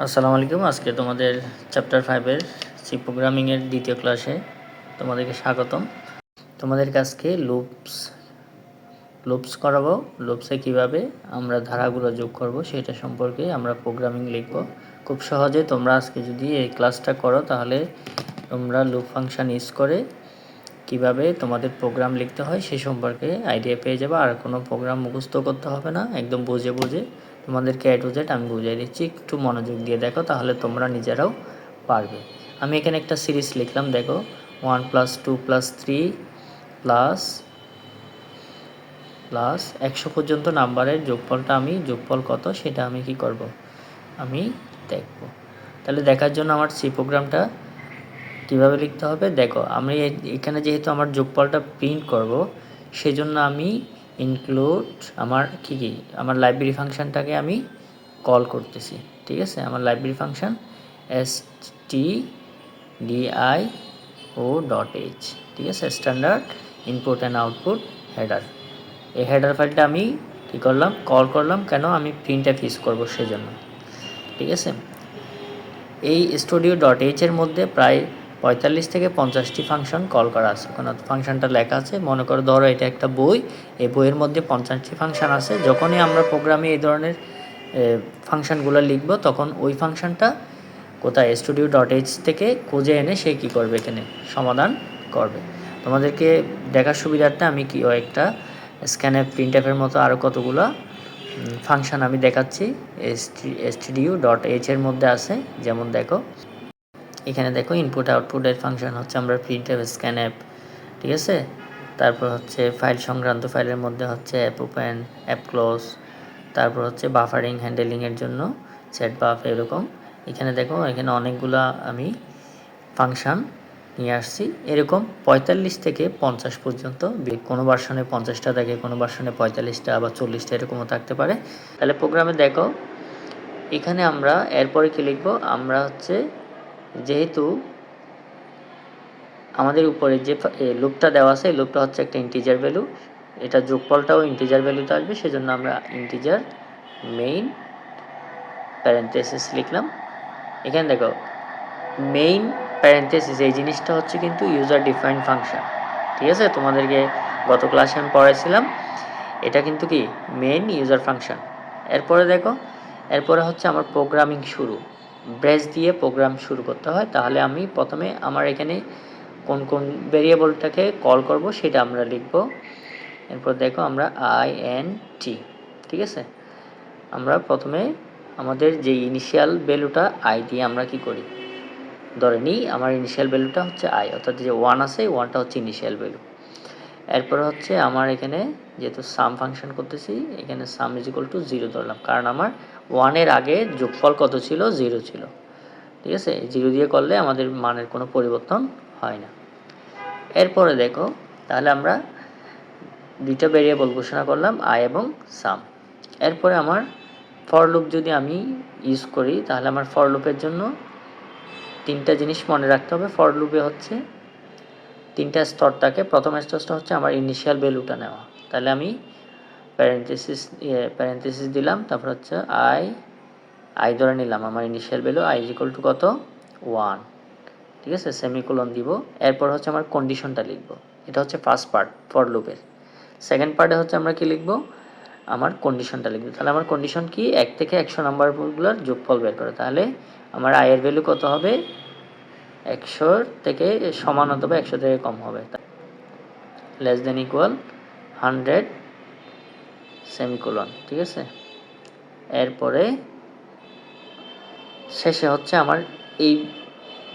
আসসালামু আলাইকুম। আজকে তোমাদের চ্যাপ্টার 5 এর সি প্রোগ্রামিং এর দ্বিতীয় ক্লাসে তোমাদেরকে স্বাগতম। তোমাদেরকে আজকে লুপস করাবো। লুপসে কিভাবে আমরা ধারাগুলো যোগ করব সেটা সম্পর্কে আমরা প্রোগ্রামিং লিখব। খুব সহজে তোমরা আজকে যদি এই ক্লাসটা করো তাহলে তোমরা লুপ ফাংশন ইউজ করে কিভাবে তোমাদের প্রোগ্রাম লিখতে হয় সে সম্পর্কে আইডিয়া পেয়ে যাবে। আর কোনো প্রোগ্রাম মুখস্থ করতে হবে না, একদম বুঝে বুঝে তোমাদেরকে A to Z আমি বুঝিয়ে দিচ্ছি। একটু মনোযোগ দিয়ে দেখো, তাহলে তোমরা নিজেরাও পারবে। আমি এখানে একটা সিরিজ লিখলাম, দেখো 1 + 2 + 3 প্লাস 100 পর্যন্ত নাম্বারের যোগফলটা যোগফল কত সেটা আমি কি করব, আমি দেখব। তাহলে দেখার জন্য আমার সি প্রোগ্রামটা কীভাবে লিখতে হবে দেখো। আমি এখানে যেহেতু আমার যোগফলটা প্রিন্ট করব, সেজন্য আমি ইনক্লুড আমার লাইব্রেরি ফাংশনটাকে আমি কল করতেছি। ঠিক আছে, আমার লাইব্রেরি ফাংশন stdio.h, ঠিক আছে, standard input and output header. এই হেডার ফাইলটা আমি কী করলাম, কল করলাম। কেন? আমি প্রিন্টএফ ইউজ করবো সেজন্য। ঠিক আছে, এই studio.h এর মধ্যে প্রায় 45 থেকে 50টি ফাংশন কল করা আছে। ওখানে ফাংশনটা লেখা আছে, মনে করো ধরো এটা একটা বই, এই বইয়ের মধ্যে 50টি ফাংশন আছে। যখনই আমরা প্রোগ্রামে এই ধরনের ফাংশনগুলো লিখব তখন ওই ফাংশনটা কোথায় studio.h থেকে খুঁজে এনে সে কী করবে, এখানে সমাধান করবে। তোমাদেরকে দেখার সুবিধার্থে আমি একটা স্ক্যানএফ প্রিন্টএফের মতো আরও কতগুলো ফাংশন আমি দেখাচ্ছি। stdio.h এর মধ্যে আছে, যেমন দেখো এখানে দেখো ইনপুট আউটপুটের ফাংশন হচ্ছে আমরা প্রিন্টএফ, স্ক্যানএফ, ঠিক আছে। তারপর হচ্ছে ফাইল সংক্রান্ত ফাইলের মধ্যে হচ্ছে অ্যাপ ওপেন, অ্যাপ ক্লোজ। তারপর হচ্ছে বাফারিং হ্যান্ডেলিংয়ের জন্য সেট বাফ, এরকম। এখানে দেখো এখানে অনেকগুলো আমি ফাংশন নিয়ে আসছি। এরকম 45 থেকে 50 পর্যন্ত, কোনো ভার্সনে 50টা থাকে, কোনো ভার্সনে 45টা, আবার 40টা এরকমও থাকতে পারে। তাহলে প্রোগ্রামে দেখো এখানে আমরা এরপরে কী লিখব, আমরা হচ্ছে যেহেতু আমাদের উপরে যে লুপটা দেওয়া আছে, এই লুপটা হচ্ছে একটা ইন্টিজার ভ্যালু, এটা যোগফলটাও ইন্টিজার ভ্যালুতে আসবে, সেজন্য আমরা ইন্টিজার মেইন প্যারেন্থেসিস লিখলাম। এখানে দেখো মেইন প্যারেন্থেসিস এই জিনিসটা হচ্ছে কিন্তু ইউজার ডিফাইন্ড ফাংশন। ঠিক আছে, তোমাদেরকে গত ক্লাসে আমি পড়াইছিলাম, এটা কিন্তু কি মেইন ইউজার ফাংশন। এরপরে দেখো, এরপরে হচ্ছে আমার প্রোগ্রামিং শুরু, ব্রেস দিয়ে প্রোগ্রাম শুরু করতে হয়। তাহলে আমি প্রথমে আমার এখানে কোন কোন ভেরিয়েবলটাকে কল করব সেটা আমরা লিখব। এরপর দেখো আমরা int, ঠিক আছে, আমরা প্রথমে আমাদের যে ইনিশিয়াল ভ্যালুটা আই দিয়ে আমরা কি করি, ধরে নিই আমার ইনিশিয়াল ভ্যালুটা হচ্ছে আই, অর্থাৎ যে 1 আছে, 1টা হচ্ছে ইনিশিয়াল ভ্যালু। এরপর হচ্ছে আমার এখানে যেহেতু সাম ফাংশন করতেছি, এখানে সাম = 0 ধরলাম, কারণ আমার 1-এর আগে যোগফল কত ছিল, 0 ছিল। ঠিক আছে, 0 দিয়ে করলে আমাদের মানের কোনো পরিবর্তন হয় না। এরপরে দেখো, তাহলে আমরা দুইটা ভেরিয়েবল ঘোষণা করলাম, আই এবং সাম। এরপরে আমার ফর লুপ যদি আমি ইউজ করি, তাহলে আমার ফর লুপের জন্য 3টা জিনিস মনে রাখতে হবে। ফর লুপে হচ্ছে 3টা স্তর থাকে। প্রথম স্টেজটা হচ্ছে আমার ইনিশিয়াল ভ্যালুটা নেওয়া। তাহলে আমি প্যারেন্থেসিস দিলাম, তারপর হচ্ছে আই ধরে নিলাম আমার ইনিশিয়াল ভ্যালু, আই = কত, 1, ঠিক আছে, সেমিকোলন দিব। এরপর হচ্ছে আমার কন্ডিশনটা লিখব, এটা হচ্ছে ফার্স্ট পার্ট ফর লুপের। সেকেন্ড পার্টে হচ্ছে আমরা কি লিখব, আমার কন্ডিশনটা লিখব। তাহলে আমার কন্ডিশন কি, 1 থেকে 100 নাম্বারগুলোর যোগফল বের করে। তাহলে আমার আয়ের ভ্যালু কত হবে, 100 থেকে সমান অথবা 100 থেকে কম হবে, লেস দেন ইকুয়াল 100 সেমিকোলন, ঠিক আছে। এরপরে শেষে হচ্ছে আমার এই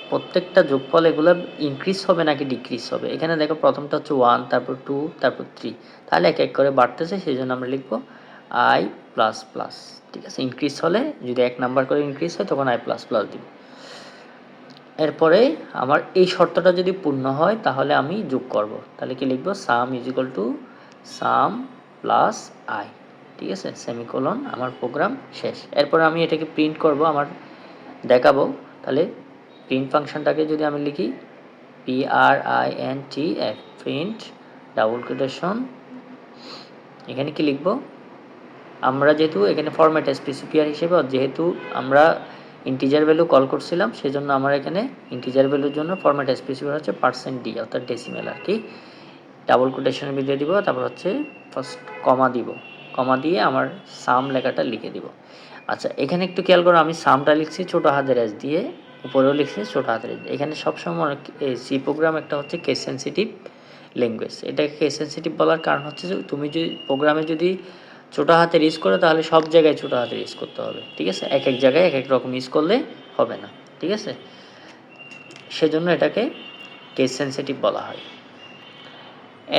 প্রত্যেকটা যোগফল এগুলো ইনক্রিজ হবে নাকি ডিক্রিজ হবে। এখানে দেখো প্রথমটা হচ্ছে 1, তারপর 2, তারপর 3, তাহলে এক এক করে বাড়তেছে, সেই জন্য আমরা লিখব আই প্লাস প্লাস। ঠিক আছে, ইনক্রিজ হলে যদি 1 নাম্বার করে ইনক্রিজ হয় তখন আই প্লাস প্লাস দিব। এরপরে আমার এই শর্তটা যদি পূর্ণ হয় তাহলে আমি যোগ করব। তাহলে কি লিখব, সাম = সাম প্লাস আই, ঠিক আছে, সেমিকোলন, আমার প্রোগ্রাম শেষ। এরপরে আমি এটাকে প্রিন্ট করব, আমার দেখাবো। তাহলে প্রিন্ট ফাংশনটাকে যদি আমি লিখি printf, প্রিন্ট ডাবল কোটেশন, এখানে কি লিখব, আমরা যেহেতু এখানে ফরম্যাট স্পেসিফায়ার হিসেবে যেহেতু আমরা ইন্টিজার ভ্যালু কল করছিলাম, সেজন্য আমার এখানে ইন্টিজার ভ্যালুর জন্য ফরম্যাট স্পেসিফায়ার হচ্ছে %d অর্থাৎ ডেসিমেল আর কি। ডাবল কোটেশনের ভিতরে দিব, তারপর হচ্ছে ফার্স্ট কমা দিব, কমা দিয়ে আমার সাম লেখাটা লিখে দিব। আচ্ছা, এখানে একটু খেয়াল করো, আমি সামটা লিখছি ছোটো হাতের এস দিয়ে, উপরেও লিখছি ছোটো হাতের এস। এখানে সবসময় সি প্রোগ্রাম একটা হচ্ছে কেস সেন্সিটিভ ল্যাঙ্গুয়েজ। এটাকে কেস সেন্সিটিভ বলার কারণ হচ্ছে যে তুমি যদি প্রোগ্রামে যদি ছোটো হাতের ইউজ করো তাহলে সব জায়গায় ছোটো হাতের ইউজ করতে হবে, ঠিক আছে? এক এক জায়গায় এক এক রকম ইউজ করলে হবে না, ঠিক আছে? সেজন্য এটাকে কেস সেন্সিটিভ বলা হয়।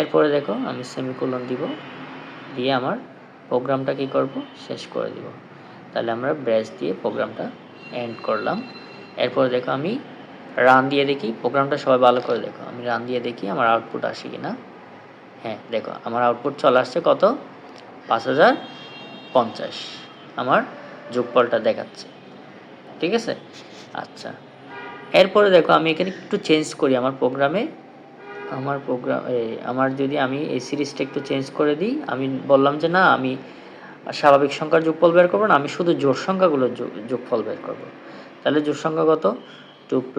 এরপরে দেখো আমি সেমিকোলন দিব, দিয়ে আমার প্রোগ্রামটা কী করব, শেষ করে দিব। তাহলে আমরা ব্রেস দিয়ে প্রোগ্রামটা এন্ড করলাম। এরপরে দেখো আমি রান দিয়ে দেখি প্রোগ্রামটা, সবাই ভালো করে দেখো, আমি রান দিয়ে দেখি আমার আউটপুট আসে কি না। হ্যাঁ, দেখো আমার আউটপুট চলে আসছে কত, 5050 আমার যোগফলটা দেখাচ্ছে, ঠিক আছে? আচ্ছা, এরপরে দেখো আমি এখানে একটু চেঞ্জ করি আমার প্রোগ্রামে, আমার যদি আমি এই সিরিজটা একটু চেঞ্জ করে দিই, আমি বললাম যে না আমি স্বাভাবিক সংখ্যার যোগফল বের করবো না, আমি শুধু জোড় সংখ্যাগুলোর যোগফল বের করব। তাহলে জোড় সংখ্যা কত, 2 +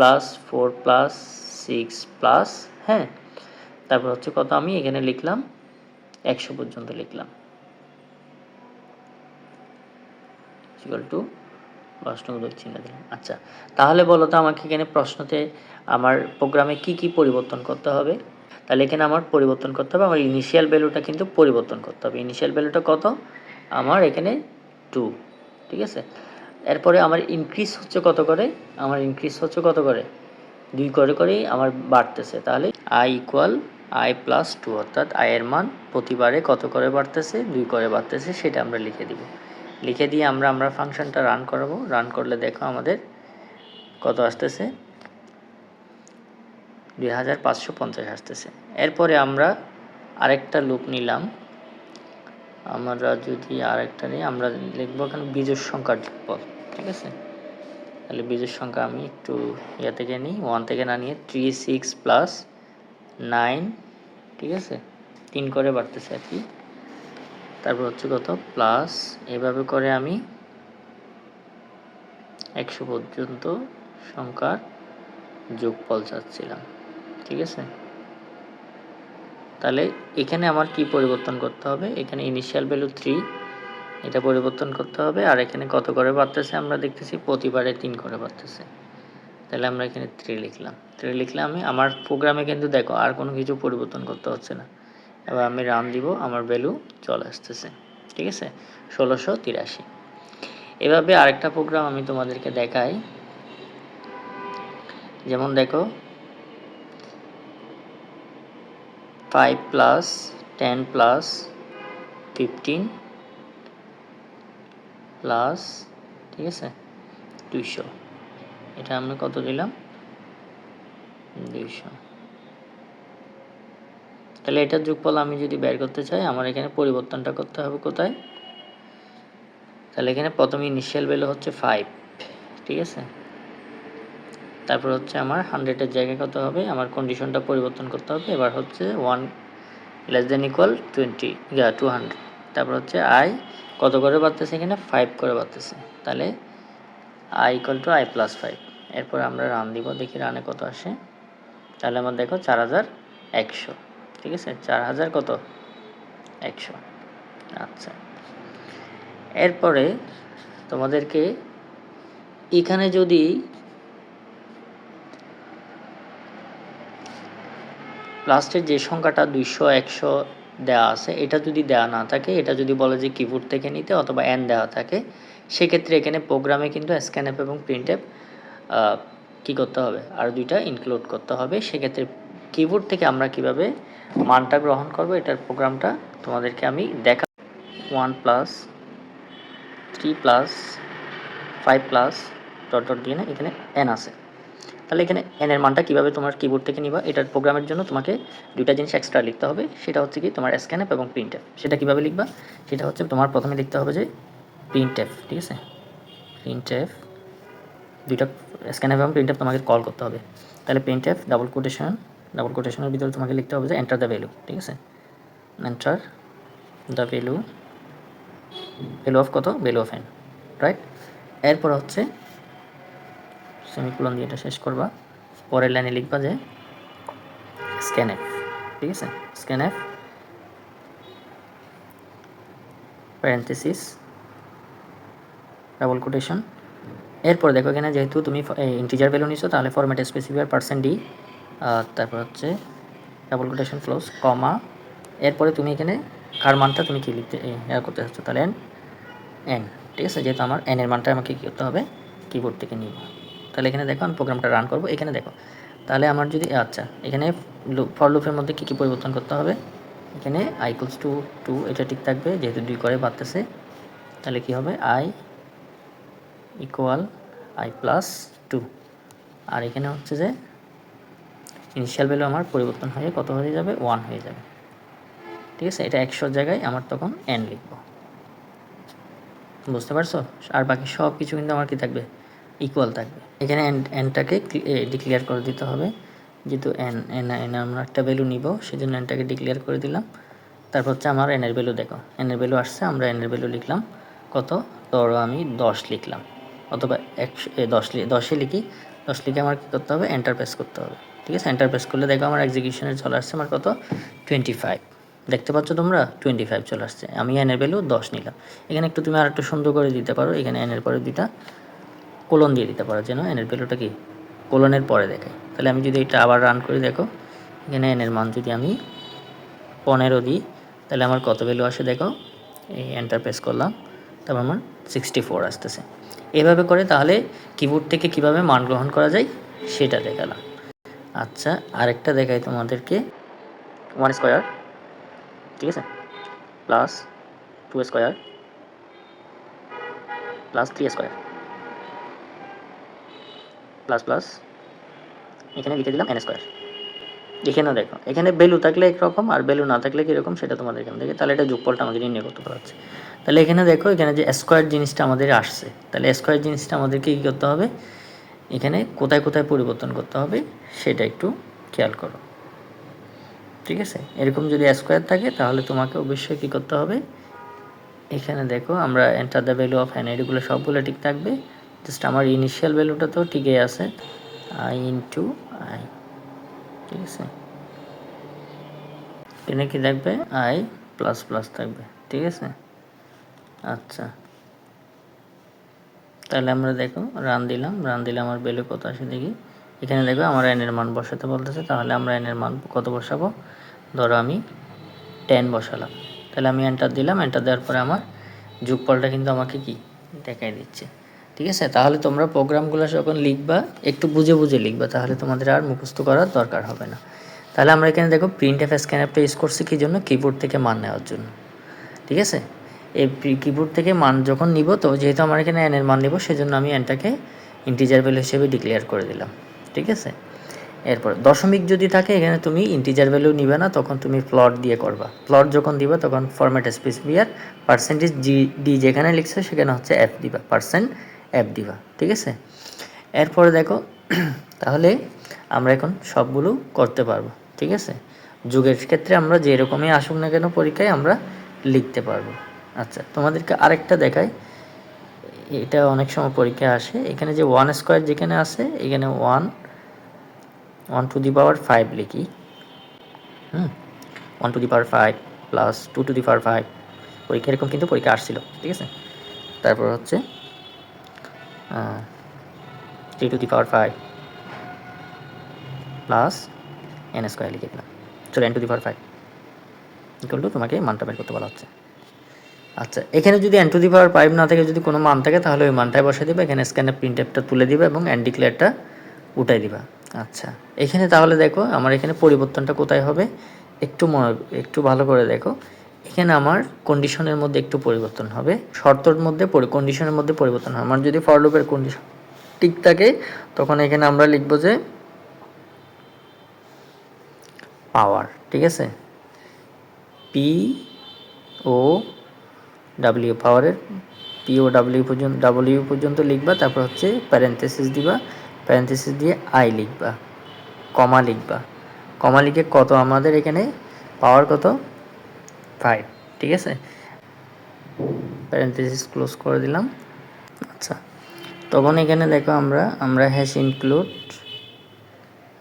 4 + 6 প্লাস, হ্যাঁ, তারপর হচ্ছে কত, আমি এখানে লিখলাম 100 পর্যন্ত লিখলাম, ইকুয়াল টু প্রশ্নবোধক চিহ্ন দিলাম। আচ্ছা, তাহলে বলো তো আমাকে এখানে প্রশ্নতে আমার প্রোগ্রামে কি কি পরিবর্তন করতে হবে? তাহলে এখানে আমার পরিবর্তন করতে হবে, আমার ইনিশিয়াল ভ্যালুটা কিন্তু পরিবর্তন করতে হবে। ইনিশিয়াল ভ্যালুটা কত, আমার এখানে 2, ঠিক আছে? এরপরে আমার ইনক্রিজ হচ্ছে কত করে, আমার ইনক্রিজ হচ্ছে কত করে, 2 করে করেই আমার বাড়তেছে। তাহলে i = i + 2 অর্থাৎ i এর মান প্রতিবারে কত করে বাড়তেছে, 2 করে বাড়তেছে, সেটা আমরা লিখে দিব। লিখে দিয়ে আমরা ফাংশনটা রান করাবো। রান করলে দেখো আমাদের কত আসতেছে, 2550 আসতেছে। এরপরে আমরা আরেকটা লুপ নিলাম, আমরা যদি আরেকটা নিই, আমরা লিখবো এখানে বিজোড় সংখ্যার যোগফল, ঠিক আছে? তাহলে বিজোড় সংখ্যা আমি একটু ইয়া থেকে নিই, 1 থেকে না নিয়ে 3 6 + 9, ঠিক আছে? 3 করে বাড়তেছে আর কি। তারপর হচ্ছে কত, প্লাস, এভাবে করে আমি 100 পর্যন্ত সংখ্যার যোগফল চাচ্ছিলাম, ঠিক আছে? তাহলে এখানে আমার কি পরিবর্তন করতে হবে, এখানে ইনিশিয়াল ভ্যালু 3, এটা পরিবর্তন করতে হবে। আর এখানে কত করে বাড়তেছে আমরা দেখতেছি, প্রতিবারে 3 করে বাড়তেছে। তাহলে আমরা এখানে 3 লিখলাম। 3 লিখলে আমি আমার প্রোগ্রামে কিন্তু দেখো আর কোনো কিছু পরিবর্তন করতে হচ্ছে না। এবার আমি রান দিব, আমার ভ্যালু চলে আসতেছে, ঠিক আছে? 1683। এভাবে আরেকটা প্রোগ্রাম আমি তোমাদেরকে দেখাই, যেমন দেখো 5 + 10 + 15 প্লাস, ঠিক আছে, 200, এটা আমরা কত দিলাম, 200। তাহলে এটার যোগফল আমি যদি বের করতে চাই, আমার এখানে পরিবর্তনটা করতে হবে কোথায়, তাহলে এখানে প্রথমে ইনিশিয়াল ভ্যালু হচ্ছে 5, ঠিক আছে? তারপর হচ্ছে আমার 100-এর জায়গায় কত হবে, আমার কন্ডিশনটা পরিবর্তন করতে হবে। এবার হচ্ছে 1 ≤ 200, তারপর হচ্ছে i কত করে বাড়তেছে, এখানে 5 করে বাড়তেছে। তাহলে i = i + 5। এরপর আমরা রান দিব, দেখি রানে কত আসে। তাহলে আমার দেখো 4100, ঠিক আছে? 4000 কত, 100। আচ্ছা, এরপরে তোমাদেরকে এখানে যদি লাস্টের যে সংখ্যাটা 200 100 দেওয়া আছে, এটা যদি দেওয়া না থাকে, এটা যদি বলে যে কিবোর্ড থেকে নিতে অথবা n দেওয়া থাকে, সেক্ষেত্রে এখানে প্রোগ্রামে কিন্তু scanf এবং printf কী করতে হবে, আর দুইটা ইনক্লুড করতে হবে। সেক্ষেত্রে কিবোর্ড থেকে আমরা কিভাবে মানটা গ্রহণ করব, এটার প্রোগ্রামটা তোমাদেরকে আমি দেখা। 1 + 3 + 5 + ... দিয়ে না, এখানে n আছে। তাহলে এখানে n এর মানটা কীভাবে তোমার কিবোর্ড থেকে নিবা, এটার প্রোগ্রামের জন্য তোমাকে দুইটা জিনিস এক্সট্রা লিখতে হবে। সেটা হচ্ছে কি তোমার scanf এবং printf। সেটা কীভাবে লিখবা, সেটা হচ্ছে তোমার প্রথমে লিখতে হবে যে printf, ঠিক আছে? printf, দুইটা scanf এবং printf তোমাকে কল করতে হবে। তাহলে printf ডাবল কোটেশনের ভিতরে তোমাকে লিখতে হবে যে এন্টার দ্য ভ্যালু, ঠিক আছে? এন্টার দ্য ভ্যালু অফ কত, ভ্যালু অফ n, রাইট? এরপর হচ্ছে সেমিকোলন দিয়ে এটা শেষ করবা। পরের লাইনে লিখবা যে স্ক্যানএফ, ঠিক আছে, স্ক্যানএফ প্যারেন্থেসিস ডাবল কোটেশন। এরপর দেখো এখানে যেহেতু তুমি ইন্টিজার ভ্যালু নিছো তাহলে ফরম্যাট স্পেসিফায়ার %d, তারপর হচ্ছে ডাবল কোটেশন ক্লোজ কমা, এরপরে তুমি এখানে কার মানটা তুমি কি লিখতে করতে চাচ্ছ, তাহলে এন, ঠিক আছে, যেহেতু আমার এন এর মানটা আমাকে কী করতে হবে, কিবোর্ড থেকে নিব। তাহলে এখানে দেখো আমি প্রোগ্রামটা রান করব। এখানে দেখো তাহলে আমার যদি আচ্ছা এখানে ফর লুপের মধ্যে কী কী পরিবর্তন করতে হবে, এখানে i = 2 এটা ঠিক থাকবে যেহেতু 2 করে বাড়তেছে। তাহলে কি হবে i = i+2, আর এখানে হচ্ছে যে ইনিশিয়াল ভ্যালু আমার পরিবর্তন হয়ে কত হয়ে যাবে, 1 হয়ে যাবে, ঠিক আছে। এটা 100 জায়গায় আমার তখন n লিখব, বুঝতে পারছো? আর বাকি সব কিছু কিন্তু আমার কি থাকবে, ইকুয়াল থাকবে। এখানে এনটাকে ডিক্লেয়ার করে দিতে হবে, যেহেতু এন আমরা একটা ভ্যালু নিব সেজন্য এনটাকে ডিক্লেয়ার করে দিলাম। তারপর হচ্ছে আমার এনের ভ্যালু দেখো, এনের ভ্যালু আসছে, আমরা এনের ভ্যালু লিখলাম কত, ধরো আমি 10 লিখলাম, অথবা 10 লিখি, 10 লিখে আমার কী করতে হবে, এন্টার প্রেস করতে হবে, ঠিক আছে। এন্টার প্রেস করলে দেখো আমার এক্সিকিউশনে চলে আসছে আমার কত, 25, দেখতে পাচ্ছ তোমরা 25 চলে আসছে। আমি এনের ভ্যালু 10 নিলাম। এখানে একটু তুমি আর একটু সুন্দর করে দিতে পারো, এখানে এনের পরে দুইটা কোলন দিয়ে দিতে পারো, যেন এনের ভ্যালুটা কি কোলনের পরে দেখায়। তাহলে আমি যদি এটা আবার রান করে দেখো, এখানে এনের মান যদি আমি 15 দিই তাহলে আমার কত ভ্যালু আসে দেখো, এই এন্টার প্রেস করলাম, তারপর আমার 64 আসতেছে। এভাবে করে তাহলে কিবোর্ড থেকে কিভাবে মান গ্রহণ করা যায় সেটা দেখালাম। আচ্ছা আরেকটা দেখাই তোমাদেরকে, 1² ঠিক আছে প্লাস 2² প্লাস 3² প্লাস প্লাস এখানে লিখে দিলাম n²। এখানেও দেখো এখানে ভ্যালু থাকলে একরকম আর ভ্যালু না থাকলে কীরকম সেটা তোমাদের এখানে দেখে, তাহলে এটা যোগফলটা আমাদের নির্ণয় করতে পারছে। তাহলে এখানে দেখো এখানে যে স্কোয়ার জিনিসটা আমাদের আসছে, তাহলে স্কোয়ার জিনিসটা আমাদেরকে কী করতে হবে, এখানে কোথায় কোথায় পরিবর্তন করতে হবে সেটা একটু খেয়াল করো, ঠিক আছে। এরকম যদি স্কোয়ার থাকে তাহলে তোমাকে অবশ্যই কী করতে হবে, এখানে দেখো আমরা enter the value of N, এগুলো সবগুলো ঠিক থাকবে, জাস্ট আমার ইনিশিয়াল ভ্যালুটা তো ঠিকই আছে, i × i, ঠিক আছে। এখানে কি থাকবে, i++ থাকবে, ঠিক আছে। আচ্ছা তাহলে আমরা দেখো রান দিলাম আমার ভ্যালু কত আসে দেখি। এখানে দেখো আমার n এর মান বসাতে বলতেছে, তাহলে আমরা n এর মান কত বসাবো, ধরো আমি 10 বসালাম, তাহলে আমি এন্টার দিলাম, এন্টার দেওয়ার পরে আমার যোগফলটা কিন্তু আমাকে কি দেখাই দিচ্ছে, ঠিক আছে। তাহলে তোমরা প্রোগ্রামগুলো যখন লিখবা একটু বুঝে বুঝে লিখবা, তাহলে তোমাদের আর মুখস্থ করার দরকার হবে না। তাহলে আমরা এখানে দেখো printf স্ক্যানএফটা ইউজ করছি কী জন্য, কিবোর্ড থেকে মান নেওয়ার জন্য, ঠিক আছে। এই কিবোর্ড থেকে মান যখন নিব, তো যেহেতু আমার এখানে n এর মান নিব সেজন্য আমি nটাকে ইন্টিজার ভ্যালু হিসেবে ডিক্লেয়ার করে দিলাম, ঠিক আছে। এরপর দশমিক যদি থাকে এখানে তুমি ইন্টিজার ভ্যালু নিবে না, তখন তুমি প্লট দিয়ে করবা। প্লট যখন দিবা তখন ফরম্যাট স্পেসিফায়ার %d যেখানে লিখছো সেখানে হচ্ছে f দিবা, %f দিবা, ঠিক আছে। এরপরে দেখো তাহলে আমরা এখন সবগুলো করতে পারবো, ঠিক আছে। যুগের ক্ষেত্রে আমরা যেরকমই আসুক না কেন পরীক্ষায় আমরা লিখতে পারবো। আচ্ছা তোমাদেরকে আরেকটা দেখাই, এটা অনেক সময় পরীক্ষায় আসে, এখানে যে 1² যেখানে আছে এখানে 1 to the power 5 লিখি, 1 to the power 5 plus 2 to the power 5, পরীক্ষা এরকম কিন্তু পরীক্ষা আসছিল, ঠিক আছে। তারপর হচ্ছে 3 to the power 5 plus n² লিখে দিলাম, চলো n to the power 5 equal to তোমাকে মানটা বের করতে বলা হচ্ছে। আচ্ছা এখানে যদি n to the power 5 না থাকে, যদি কোনো মান থাকে তাহলে ওই মানটাই বসাই দিবা, এখানে স্ক্যানে প্রিন্টএফটা তুলে দিবা এবং n ডিক্লেয়ারটা উঠাই দিবা। আচ্ছা এখানে তাহলে দেখো আমার এখানে পরিবর্তনটা কোথায় হবে, একটু ভালো করে দেখো, এখানে আমার কন্ডিশনের মধ্যে একটু পরিবর্তন হবে, শর্তর মধ্যে কন্ডিশনের মধ্যে পরিবর্তন হয়। আমার যদি ফর লুপের কন্ডিশন ঠিক থাকে তখন এখানে আমরা লিখব যে পাওয়ার, ঠিক আছে, POW পাওয়ারের W পর্যন্ত লিখবা, তারপর হচ্ছে প্যারেন্থেসিস দিবা, প্যারেন্থেসিস দিয়ে i লিখবা, কমা লিখে কত আমাদের এখানে পাওয়ার কত 5, ঠিক আছে, প্যারেন্থেসিস ক্লোজ করে দিলাম। আচ্ছা তখন এখানে দেখো আমরা হ্যাশ ইনক্লুড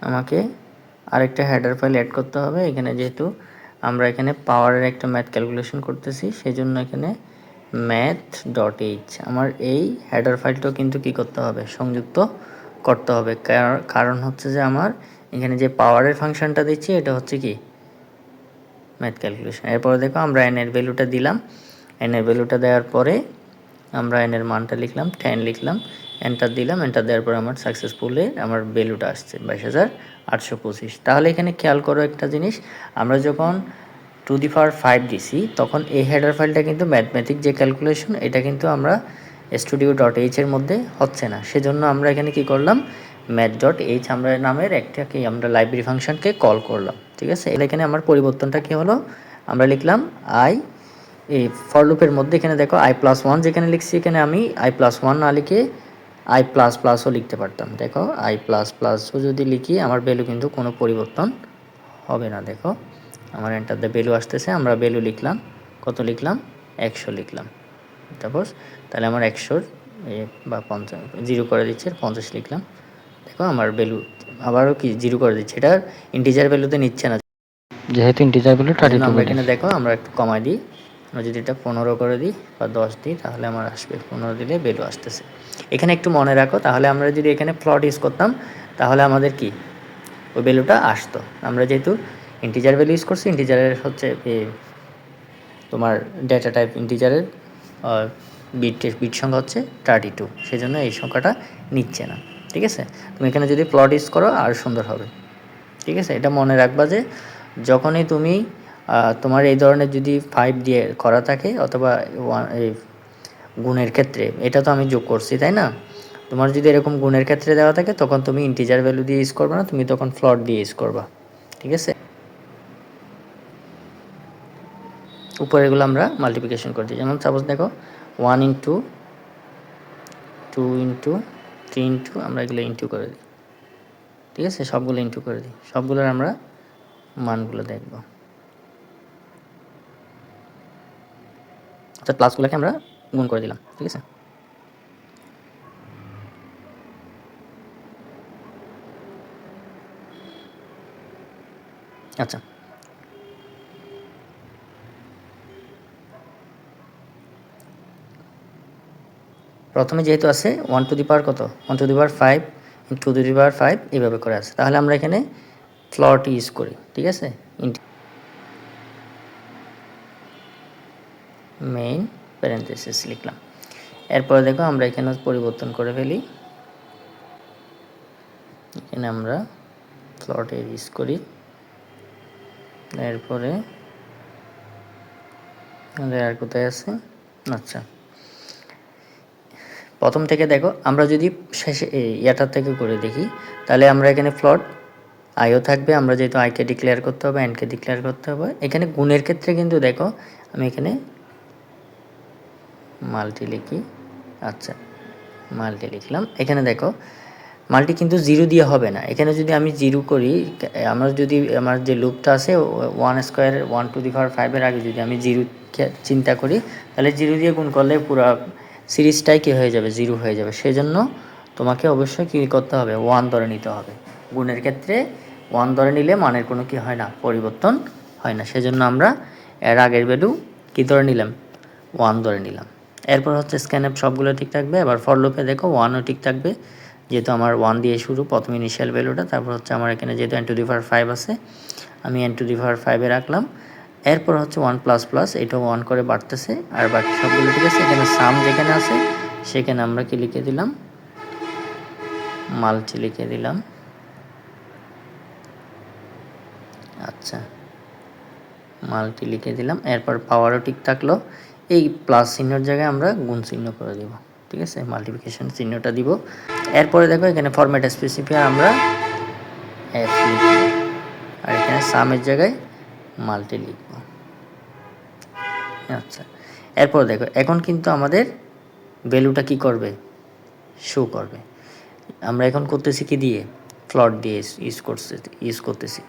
আমাকে আরেকটা হেডার ফাইল অ্যাড করতে হবে। এখানে যেহেতু আমরা এখানে পাওয়ারের একটা ম্যাথ ক্যালকুলেশন করতেছি, সেই জন্য এখানে math.h আমার এই হেডার ফাইলটাও কিন্তু কি করতে হবে, সংযুক্ত করতে হবে। কারণ হচ্ছে যে আমার এখানে যে পাওয়ারের ফাংশনটা দিচ্ছি এটা হচ্ছে কি ম্যাথ ক্যালকুলেশন। এরপরে দেখো আমরা n এর ভ্যালুটা দিলাম, n এর ভ্যালুটা দেওয়ার পরে আমরা n এর মানটা লিখলাম 10 লিখলাম, এন্টার দিলাম। এন্টার দেওয়ার পরে আমার সাকসেসফুলি আমার ভ্যালুটা আসছে 22,825। তাহলে এখানে খেয়াল করো একটা জিনিস, আমরা যখন টু দি পাওয়ার 5 দিছি তখন এই হেডার ফাইলটা কিন্তু ম্যাথমেটিক যে ক্যালকুলেশন এটা কিন্তু আমরা studio.h এর মধ্যে হচ্ছে না। সেজন্য আমরা এখানে কি করলাম, math.h আমরা নামের একটা কি আমরা লাইব্রেরি ফাংশনকে কল করলাম। ঠিক আছে, এখানে আমার পরিবর্তনটা কি হলো, আমরা লিখলাম আই এই ফর লুপের মধ্যে এখানে দেখো i+1 যেখানে লিখছি এখানে আমি i+1 না লিখে i++ও লিখতে পারতাম। দেখো i++ও যদি লিখি আমার ভ্যালু কিন্তু কোনো পরিবর্তন হবে না। দেখো আমার এন্টার দ্য ভ্যালু আসতেছে, আমরা ভ্যালু লিখলাম, কত লিখলাম 100 লিখলাম। তারপর তাহলে আমার 100 বা 50 জিরো করে দিচ্ছে 50 লিখলাম। দেখো আমার ভ্যালু আবারও কি জিরো করে দিচ্ছে, এটা ইন্টিজার ভ্যালুতে নিচ্ছে না, যেহেতু ইন্টিজার ভ্যালু 32 আমরা এখানে দেখো আমরা একটু কমাই দিই, আমরা যদি এটা 15 করে দিই বা 10 দিই তাহলে আমার আসবে 15 দিলে ভ্যালু আসতেছে। এখানে একটু মনে রাখো, তাহলে আমরা যদি এখানে ফ্লট ইউজ করতাম তাহলে আমাদের কি ওই ভ্যালুটা আসতো। আমরা যেহেতু ইন্টিজার ভ্যালু ইউজ করছি, ইন্টিজারের হচ্ছে তোমার ডেটা টাইপ ইন্টিজারের বিট সংখ্যা হচ্ছে 32, সেই জন্য এই সংখ্যাটা নিচ্ছে না। ঠিক আছে, তুমি এখানে যদি প্লট ইউজ করো আর সুন্দর হবে। ঠিক আছে, এটা মনে রাখবা যে যখনই তুমি তোমার এই ধরনের যদি 5 দিয়ে করা থাকে অথবা এই গুণের ক্ষেত্রে, এটা তো আমি যোগ করছি তাই না, তোমার যদি এরকম গুণের ক্ষেত্রে দেওয়া থাকে তখন তুমি ইন্টিজার ভ্যালু দিয়ে ইউজ করবে না, তুমি তখন ফ্লট দিয়ে ইউজ করবা। ঠিক আছে, উপরেগুলো আমরা মাল্টিপ্লিকেশন করে দিই। যেমন সাপোজ দেখো 1 ইন্টু 2 ইন্টু 3 ইন্টু আমরা এগুলো ইন্টু করে দিই। ঠিক আছে, সবগুলো ইন্টু করে দিই, সবগুলোর আমরা মানগুলো দেখব। অর্থাৎ প্লাসগুলোকে আমরা গুণ করে দিলাম। ঠিক আছে, আচ্ছা প্রথমে যেহেতু আছে 1 টু দি পাওয়ার কত, 1 to the power 5 2 to the পাওয়ার 5 এইভাবে করে আছে, তাহলে আমরা এখানে ফ্লট ইউজ করি। ঠিক আছে, মেইন প্যারেন্থেসিস লিখলাম। এরপরে দেখো আমরা এখানে পরিবর্তন করে ফেলি, এখানে আমরা ফ্লট ইউজ করি। এরপরে আর কোথায় আছে, আচ্ছা প্রথম থেকে দেখো আমরা যদি শেষে ইয়াটার থেকে করে দেখি তাহলে আমরা এখানে ফ্লট আইও থাকবে, আমরা যেহেতু আইকে ডিক্লেয়ার করতে হবে এনকে ডিক্লেয়ার করতে হবে। এখানে গুণের ক্ষেত্রে কিন্তু দেখো আমি এখানে মাল্টি লিখি, আচ্ছা মাল্টি লিখলাম। এখানে দেখো মাল্টি কিন্তু জিরো দিয়ে হবে না, এখানে যদি আমি জিরো করি, আমরা যদি আমার যে লুপটা আছে 1² 1 টু দি পাওয়ার 5 আগে যদি আমি জিরো চিন্তা করি তাহলে জিরো দিয়ে গুণ করলে পুরো সিরিজটাই কী হয়ে যাবে, জিরো হয়ে যাবে। সেই জন্য তোমাকে অবশ্যই কী করতে হবে, 1 ধরে নিতে হবে। গুণের ক্ষেত্রে 1 ধরে নিলে মানের কোনো কি হয় না, পরিবর্তন হয় না। সেজন্য আমরা এর আগের ভ্যালু কী ধরে নিলাম, 1 ধরে নিলাম। এরপর হচ্ছে স্ক্যানআপ সবগুলো ঠিক থাকবে। এবার ফর লুপে দেখো 1ও ঠিক থাকবে, যেহেতু আমার 1 দিয়ে শুরু প্রথম ইনিশিয়াল ভ্যালুটা। তারপর হচ্ছে আমার এখানে যেহেতু n টু দি পাওয়ার 5 আছে আমি n টু দি পাওয়ার 5 রাখলাম। এরপর হচ্ছে 1 প্লাস প্লাস, এটাও 1 করে বাড়তেছে, আর বাকি সবগুলো ঠিক আছে। এখানে সাম যেখানে আছে সেখানে আমরা কি লিখে দিলাম, মাল্টি লিখে দিলাম। আচ্ছা মাল্টি লিখে দিলাম। এরপর পাওয়ারও ঠিক থাকলো, এই প্লাস চিহ্নর জায়গায় আমরা গুণ চিহ্ন করে দেব। ঠিক আছে, মাল্টিপ্লিকেশন চিহ্নটা দিব। এরপরে দেখো এখানে ফরম্যাট স্পেসিফায়ার আমরা এফ লিখব, আর এখানে সামের জায়গায় মাল্টি লিখব। আচ্ছা এরপর দেখো এখন কিন্তু আমাদের ভ্যালুটা কি করবে, শো করবে। আমরা এখন করতেছি কি দিয়ে, ফ্লট দিয়ে ইউজ করতেছি।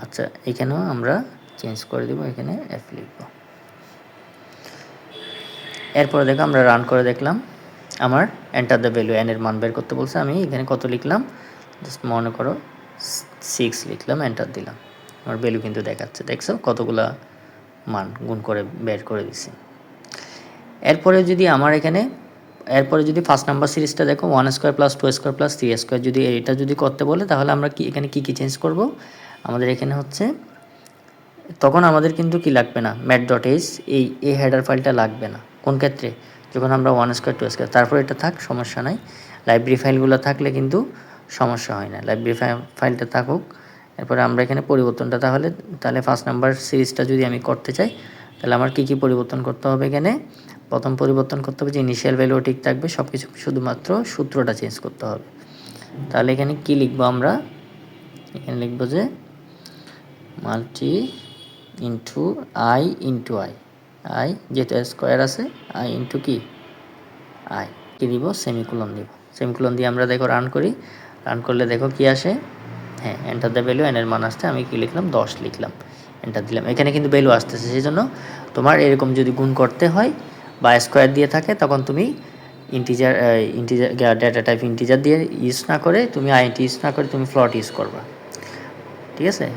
আচ্ছা এখানেও আমরা চেঞ্জ করে দেব, এখানে এফ লিখব। এরপরে দেখো আমরা রান করে দেখলাম আমার এন্টার দ্য ভ্যালু এন এর মান বের করতে বলছে। আমি এখানে কত লিখলাম, জাস্ট মনে করো 6 লিখলাম, এন্টার দিলাম। আমার ভ্যালু কিন্তু দেখাচ্ছে, দেখছো কতগুলা মান গুণ করে বের করে দিছি। এরপরে যদি আমার এরপরে যদি ফার্স্ট নাম্বার সিরিজটা দেখো, 1 square plus 2 square plus 3 square, যদি এটা যদি করতে বলে তাহলে আমরা এখানে কী চেঞ্জ করব, আমাদের এখানে হচ্ছে তখন আমাদের কিন্তু কি লাগবে না, ম্যাথ.h এই হেডার ফাইলটা লাগবে না। কোন ক্ষেত্রে, যখন আমরা 1 স্কোয়ার 2 স্কোয়ার, তারপর এটা থাক, সমস্যা নাই। লাইব্রেরি ফাইলগুলো থাকলে কিন্তু সমস্যা হয় না, লাইব্রেরি ফাইলটা থাকুক। এরপরে আমরা এখানে পরিবর্তনটা তাহলে ফার্স্ট নাম্বার সিরিজটা যদি আমি করতে চাই, তাহলে আমার কী পরিবর্তন করতে হবে, এখানে প্রথম পরিবর্তন করতে হবে যে ইনিশিয়াল ভ্যালু ঠিক থাকবে, সব কিছু শুধুমাত্র সূত্রটা চেঞ্জ করতে হবে। তাহলে এখানে কি লিখবো আমরা, এখানে লিখবো যে মাল্টি ইন্টু আই, আই যেহেতু স্কোয়ার আছে, আই ইন্টু কি আই, কী দিব, সেমিকোলন দিব। সেমিকোলন দিয়ে আমরা দেখো রান করি, রান করলে দেখো কি আসে, হ্যাঁ এন্টার দ্য ভ্যালু, এনের মান আসতে আমি কি লিখলাম 10 লিখলাম, এন্টার দিলাম। এখানে কিন্তু ভ্যালু আসতেছে, সেই জন্য তোমার এরকম যদি গুণ করতে হয় বা স্কোয়ার দিয়ে থাকে, তখন তুমি ইন্টিজার ডেটা টাইপ ইন্টিজার দিয়ে ইউজ না করে, তুমি আইএনটি ইউজ না করে তুমি ফ্লট ইউজ করবা, ঠিক আছে।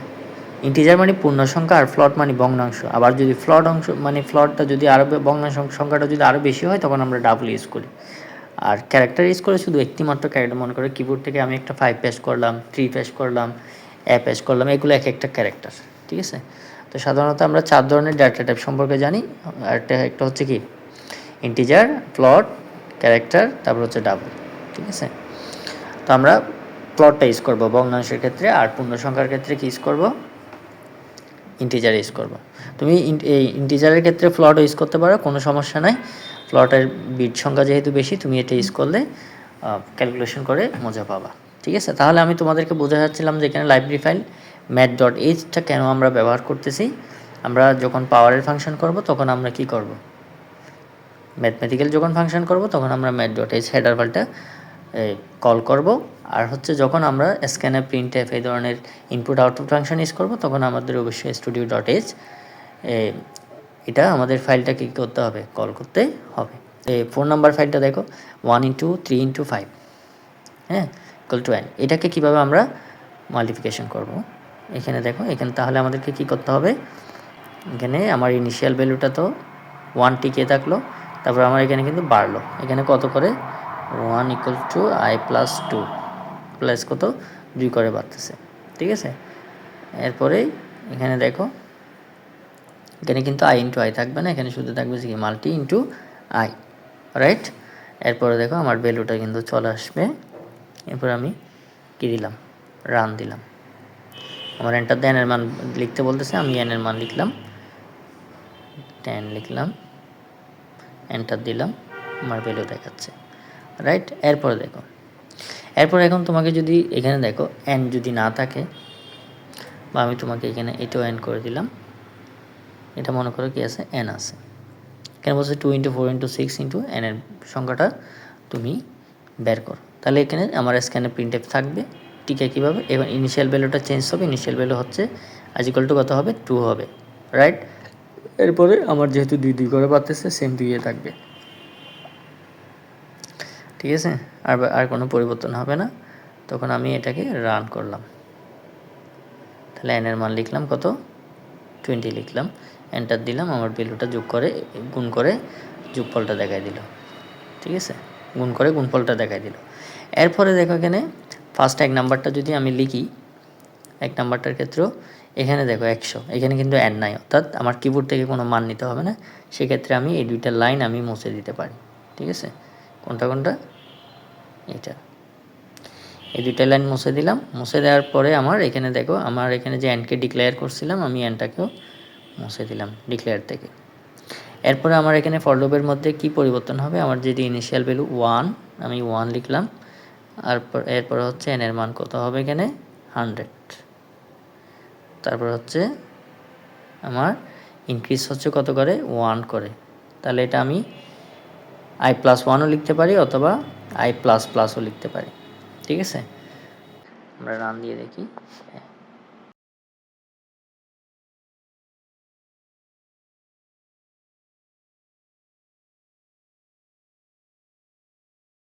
ইন্টিজার মানে পূর্ণ সংখ্যা আর ফ্লট মানে ভগ্নাংশ। আবার যদি ফ্লট অংশ মানে ফ্লটটা যদি আরও ভগ্নাংশ সংখ্যাটা যদি আরও বেশি হয়, তখন আমরা ডাবল ইউজ করি। আর ক্যারেক্টার ইউজ করে শুধু একটি মাত্র ক্যারেক্টার, মনে করে কিবোর্ড থেকে আমি একটা 5 পেশ করলাম, 3 পেশ করলাম, পেশ করলাম, এগুলো এক একটা ক্যারেক্টার, ঠিক আছে। তো সাধারণত আমরা 4 ধরনের ডাটা টাইপ সম্পর্কে জানি। আর একটা হচ্ছে কি ইন্টিজার, ফ্লট, ক্যারেক্টার, তারপর হচ্ছে ডাবল, ঠিক আছে। তো আমরা প্লটটা ইউজ করবো ভগ্নাংশের ক্ষেত্রে, আর পূর্ণ সংখ্যার ক্ষেত্রে কি ইউজ করবো, ইন্টিজার ইউজ করবো। তুমি এই ইন্টিজারের ক্ষেত্রে ফ্লট ইউজ করতে পারো, কোনো সমস্যা নাই। ফ্লটের বিট সংখ্যা যেহেতু বেশি, তুমি এটা ইউজ করলে ক্যালকুলেশন করে মজা পাবা, ঠিক আছে। তাহলে আমি তোমাদেরকে বোঝা যাচ্ছিলাম যে এখানে লাইব্রেরি ফাইল ম্যাথ.hটা কেন আমরা ব্যবহার করতেছি। আমরা যখন পাওয়ারের ফাংশন করব, তখন আমরা কি করব, ম্যাথমেটিক্যাল যখন ফাংশন করব, তখন আমরা ম্যাথ.h হেডার ফাইলটা কল করব। আর হচ্ছে যখন আমরা স্ক্যানার, প্রিন্টএফ এই ধরনের ইনপুট আউটপুট ফাংশন ইউজ করব, তখন আমাদের অবশ্যই studio.h এটা আমাদের ফাইলটা কী করতে হবে, কল করতে হবে। এই 4 নাম্বার ফাইলটা দেখো, 1 × 3 × 5, হ্যাঁ ইকুয়াল টু n। এটাকে কীভাবে আমরা মাল্টিপ্লিকেশন করব, এখানে দেখো, এখানে তাহলে আমাদেরকে কী করতে হবে, এখানে আমার ইনিশিয়াল ভ্যালুটা তো 1 টিকে থাকলো, তারপর আমার এখানে কিন্তু বাড়লো, এখানে কত করে 1 = i + 2 প্লাস কত 2 করে বাড়তেছে, ঠিক আছে। এরপরে এখানে দেখো, এখানে কিন্তু i × i থাকবে না, এখানে শুধু থাকবে কি মাল্টি ইন্টু i, রাইট। এরপরে দেখো আমার ভ্যালুটা কিন্তু চলে আসবে। এরপর আমি কি দিলাম, রান দিলাম। আমার এন্টার দ্য এনের মান লিখতে বলতেছে, আমি এনের মান লিখলাম 10 লিখলাম, এন্টার দিলাম, আমার ভ্যালু দেখাচ্ছে, রাইট। এরপরে দেখো, এরপর এখন তোমাকে যদি এখানে দেখো n যদি না থাকে, বা আমি তোমাকে এখানে এটাও n করে দিলাম, এটা মনে করো কি আছে, n আছে। এখানে বলছে 2 × 4 × 6 × n এর সংখ্যাটা তুমি বের করো। তাহলে এখানে আমার স্ক্যানে প্রিন্টএফ থাকবে, ঠিক আছে। কীভাবে, এবার ইনিশিয়াল ভ্যালুটা চেঞ্জ হবে, ইনিশিয়াল ভ্যালু হচ্ছে = কত হবে, 2 হবে, রাইট। এরপরে আমার যেহেতু 2 করে বাড়তেছে, সেম 2 থাকবে, ঠিক আছে। আর কোনো পরিবর্তন হবে না। তখন আমি এটাকে রান করলাম, তাহলে n এর মান লিখলাম কত, 20 লিখলাম, এন্টার দিলাম, আমার ভ্যালুটা গুণ করে যোগফলটা দেখাই দিল, ঠিক আছে। গুণ করে গুণফলটা দেখাই দিল। এরপরে দেখো এখানে ফার্স্ট 1 নাম্বারটা যদি আমি লিখি, 1 নাম্বারটার ক্ষেত্রেও এখানে দেখো 100, এখানে কিন্তু n নাই, অর্থাৎ আমার কিবোর্ড থেকে কোনো মান নিতে হবে না। সেক্ষেত্রে আমি এই 2টা লাইন আমি মুছে দিতে পারি, ঠিক আছে। কোনটা এটা, এই 2টা লাইন মুছে দিলাম। মুছে দেওয়ার পরে আমার এখানে দেখো, আমার এখানে যে এনকে ডিক্লেয়ার করছিলাম, আমি এনটাকেও মুছে দিলাম ডিক্লেয়ার থেকে। এরপরে আমার এখানে ফর লুপের মধ্যে কি পরিবর্তন হবে, আমার যদি ইনিশিয়াল ভ্যালু 1, আমি 1 লিখলাম, আর এরপর হচ্ছে n এর মান কত হবে, এখানে 100। তারপর হচ্ছে আমার ইনক্রিজ হচ্ছে কত করে, 1 করে। তাহলে এটা আমি i+1ও লিখতে পারি, অথবা i++ও লিখতে পারি, ঠিক আছে। আমরা রান দিয়ে দেখি,